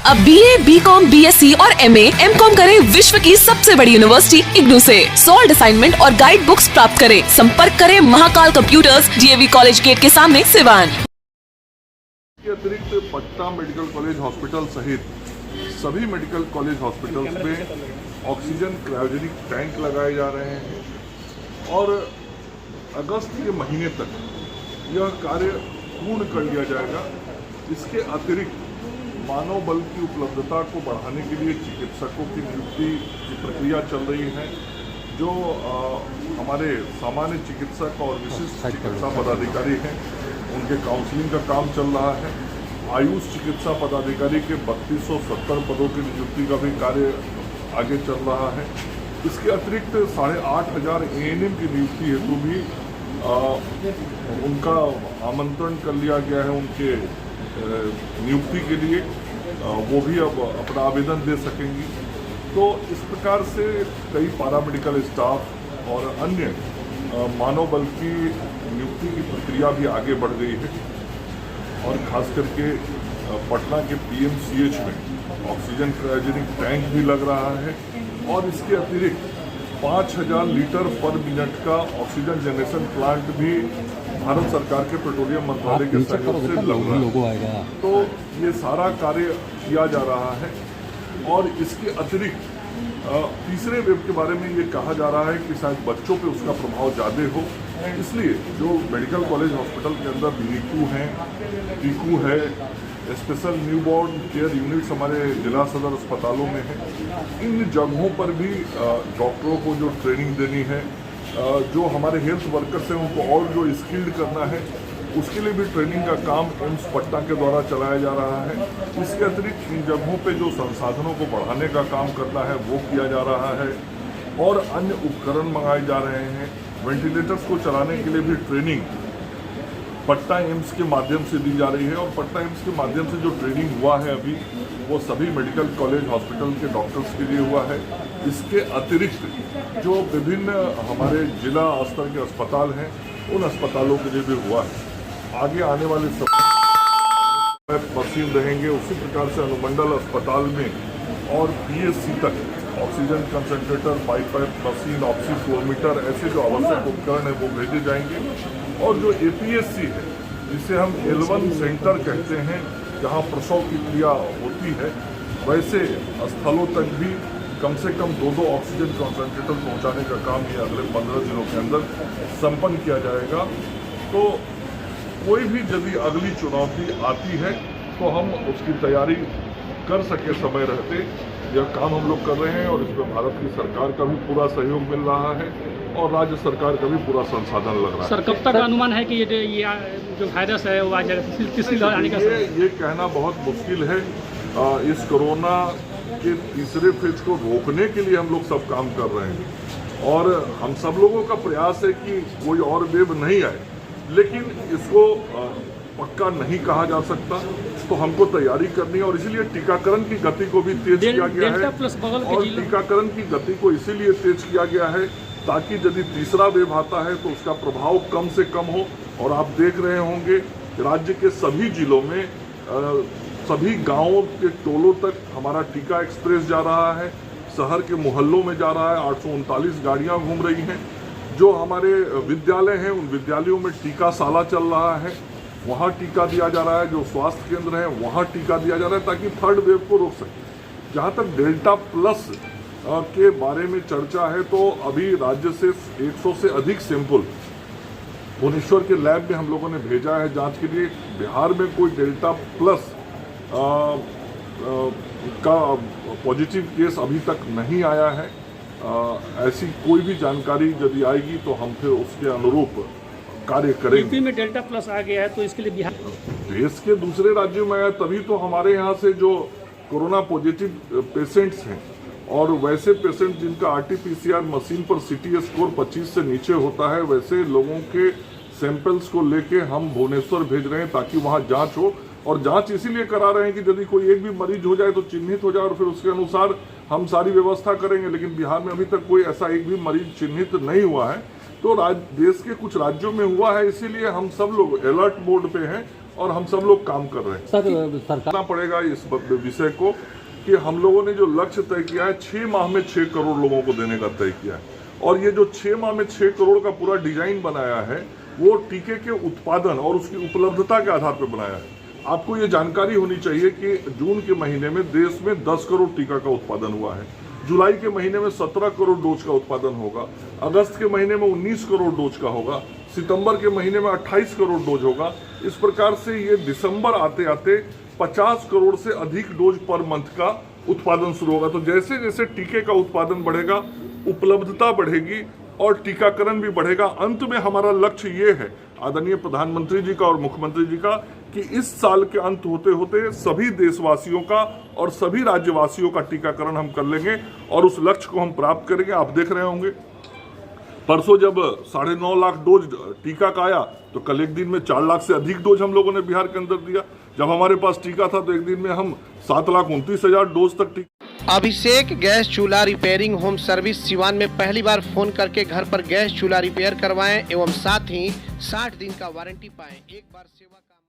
अब BA, BCom, BSc और MA, MCom करें विश्व की सबसे बड़ी यूनिवर्सिटी इग्नू से। सॉल्ड असाइनमेंट और गाइड बुक्स प्राप्त करें। संपर्क करें Mahakal computers, DAV college gate के सामने, सिवान। के अतिरिक्त पटना मेडिकल कॉलेज हॉस्पिटल सहित सभी मेडिकल कॉलेज हॉस्पिटल्स में ऑक्सीजन क्रायोजेनिक टैंक लगाए जा रहे हैं और अगस्त के महीने तक यह कार्य पूर्ण कर लिया जाएगा। इसके अतिरिक्त मानव बल की उपलब्धता को बढ़ाने के लिए चिकित्सकों की नियुक्ति की प्रक्रिया चल रही है। जो हमारे सामान्य चिकित्सक और विशिष्ट चिकित्सा पदाधिकारी हैं उनके काउंसलिंग का काम चल रहा है। आयुष चिकित्सा पदाधिकारी के 3270 पदों की नियुक्ति का भी कार्य आगे चल रहा है। इसके अतिरिक्त 8500 ANM की नियुक्ति हेतु भी उनका आमंत्रण कर लिया गया है। उनके नियुक्ति के लिए वो भी अब अपना आवेदन दे सकेंगी। तो इस प्रकार से कई पैरामेडिकल स्टाफ और अन्य मानव बल की नियुक्ति की प्रक्रिया भी आगे बढ़ गई है और खास करके पटना के PMCH में ऑक्सीजन क्रायोजेनिक टैंक भी लग रहा है और इसके अतिरिक्त 5000 लीटर पर मिनट का ऑक्सीजन जनरेशन प्लांट भी भारत सरकार के पेट्रोलियम मंत्रालय के सहयोग से लग रहा है। तो ये सारा कार्य किया जा रहा है और इसके अतिरिक्त तीसरे वेव के बारे में ये कहा जा रहा है कि शायद बच्चों पे उसका प्रभाव ज़्यादा हो, इसलिए जो मेडिकल कॉलेज हॉस्पिटल के अंदर नीकू हैं, टीकू है, स्पेशल न्यूबॉर्न केयर यूनिट्स हमारे जिला सदर अस्पतालों में है, इन जगहों पर भी डॉक्टरों को जो ट्रेनिंग देनी है, जो हमारे हेल्थ वर्कर्स हैं उनको और जो स्किल्ड करना है उसके लिए भी ट्रेनिंग का काम एम्स पटना के द्वारा चलाया जा रहा है। इसके अतिरिक्त इन जगहों पे जो संसाधनों को बढ़ाने का काम करना है वो किया जा रहा है और अन्य उपकरण मंगाए जा रहे हैं। वेंटिलेटर्स को चलाने के लिए भी ट्रेनिंग पटना एम्स के माध्यम से दी जा रही है और पटना एम्स के माध्यम से जो ट्रेनिंग हुआ है अभी वो सभी मेडिकल कॉलेज हॉस्पिटल के डॉक्टर्स के लिए हुआ है। इसके अतिरिक्त जो विभिन्न हमारे जिला स्तर के अस्पताल हैं उन अस्पतालों के लिए भी हुआ है। आगे आने वाले समय मशीन रहेंगे, उसी प्रकार से अनुमंडल अस्पताल में और PSC तक ऑक्सीजन कंसंट्रेटर, पाइप मशीन, ऑक्सीफ्लोमीटर ऐसे जो आवश्यक उपकरण है वो भेजे जाएंगे और जो APSC है जिसे हम L1 सेंटर कहते हैं जहां प्रसव की क्रिया होती है, वैसे स्थलों तक भी कम से कम 2 ऑक्सीजन कंसंट्रेटर पहुंचाने का काम ये अगले 15 दिनों के अंदर संपन्न किया जाएगा। तो कोई भी यदि अगली चुनौती आती है तो हम उसकी तैयारी कर सके समय रहते, यह काम हम लोग कर रहे हैं और इसमें भारत की सरकार का भी पूरा सहयोग मिल रहा है और राज्य सरकार का भी पूरा संसाधन लग रहा है। सर कब तक अनुमान है कि ये जो वायरस है वो आ जाएगा, तीसरी लहर आने का? ये कहना बहुत मुश्किल है। इस कोरोना के तीसरे फेज को रोकने के लिए हम लोग सब काम कर रहे हैं और हम सब लोगों का प्रयास है कि कोई और वेव नहीं आए, लेकिन इसको पक्का नहीं कहा जा सकता। तो हमको तैयारी करनी है और इसीलिए टीकाकरण की गति को भी तेज किया गया है और टीकाकरण की गति को इसीलिए तेज किया गया है ताकि यदि तीसरा वेव आता है तो उसका प्रभाव कम से कम हो। और आप देख रहे होंगे राज्य के सभी जिलों में सभी गांवों के टोलों तक हमारा टीका एक्सप्रेस जा रहा है, शहर के मोहल्लों में जा रहा है। 839 गाड़ियां घूम रही हैं। जो हमारे विद्यालय हैं उन विद्यालयों में टीकाशाला चल रहा है, वहाँ टीका दिया जा रहा है। जो स्वास्थ्य केंद्र हैं वहाँ टीका दिया जा रहा है ताकि थर्ड वेव को रोक सके। जहाँ तक डेल्टा प्लस के बारे में चर्चा है तो अभी राज्य से 100 से अधिक सैंपल भुवनेश्वर के लैब में हम लोगों ने भेजा है जांच के लिए। बिहार में कोई डेल्टा प्लस का पॉजिटिव केस अभी तक नहीं आया है। ऐसी कोई भी जानकारी यदि आएगी तो हम फिर उसके अनुरूप कार्य करेंगे। यूपी में डेल्टा प्लस आ गया है तो इसके लिए बिहार देश के दूसरे राज्यों में आया तभी तो हमारे यहाँ से जो कोरोना पॉजिटिव पेशेंट्स हैं और वैसे पेशेंट जिनका RT-PCR मशीन पर CT स्कोर 25 से नीचे होता है वैसे लोगों के सैंपल्स को लेके हम भुवनेश्वर भेज रहे हैं ताकि वहाँ जांच हो। और जांच इसीलिए करा रहे हैं कि यदि कोई एक भी मरीज हो जाए तो चिन्हित हो जाए और फिर उसके अनुसार हम सारी व्यवस्था करेंगे। लेकिन बिहार में अभी तक कोई ऐसा एक भी मरीज चिन्हित नहीं हुआ है। तो देश के कुछ राज्यों में हुआ है, इसीलिए हम सब लोग अलर्ट मोड पे हैं और हम सब लोग काम कर रहे हैं। सरकार करना पड़ेगा इस विषय को कि हम लोगों ने जो लक्ष्य तय किया है 6 माह में 6 करोड़ लोगों को देने का तय किया है, और ये जो 6 माह में 6 करोड़ का पूरा डिजाइन बनाया है वो टीके के उत्पादन और उसकी उपलब्धता के आधार पर बनाया है। आपको ये जानकारी होनी चाहिए कि जून के महीने में देश में 10 करोड़ टीका का उत्पादन हुआ है, जुलाई के महीने में 17 करोड़ डोज का उत्पादन होगा, अगस्त के महीने में 19 करोड़ डोज का होगा, सितंबर के महीने में 28 करोड़ डोज होगा। इस प्रकार से ये दिसंबर आते आते 50 करोड़ से अधिक डोज पर मंथ का उत्पादन शुरू होगा। तो जैसे जैसे टीके का उत्पादन बढ़ेगा, उपलब्धता बढ़ेगी और टीकाकरण भी बढ़ेगा। अंत में हमारा लक्ष्य ये है आदरणीय प्रधानमंत्री जी का और मुख्यमंत्री जी का कि इस साल के अंत होते होते सभी देशवासियों का और सभी राज्यवासियों का टीकाकरण हम कर लेंगे और उस लक्ष्य को हम प्राप्त करेंगे। आप देख रहे होंगे परसों जब 9.5 लाख डोज टीका का आया तो कल एक दिन में 4 लाख से अधिक डोज हम लोगों ने बिहार के अंदर दिया। जब हमारे पास टीका था तो एक दिन में हम 7,29,000 डोज तक टीका। अभिषेक गैस चूल्हा रिपेयरिंग होम सर्विस सिवान में पहली बार फोन करके घर पर गैस चूल्हा रिपेयर करवाएं एवं साथ ही 60 दिन का वारंटी पाएं। एक बार सेवा का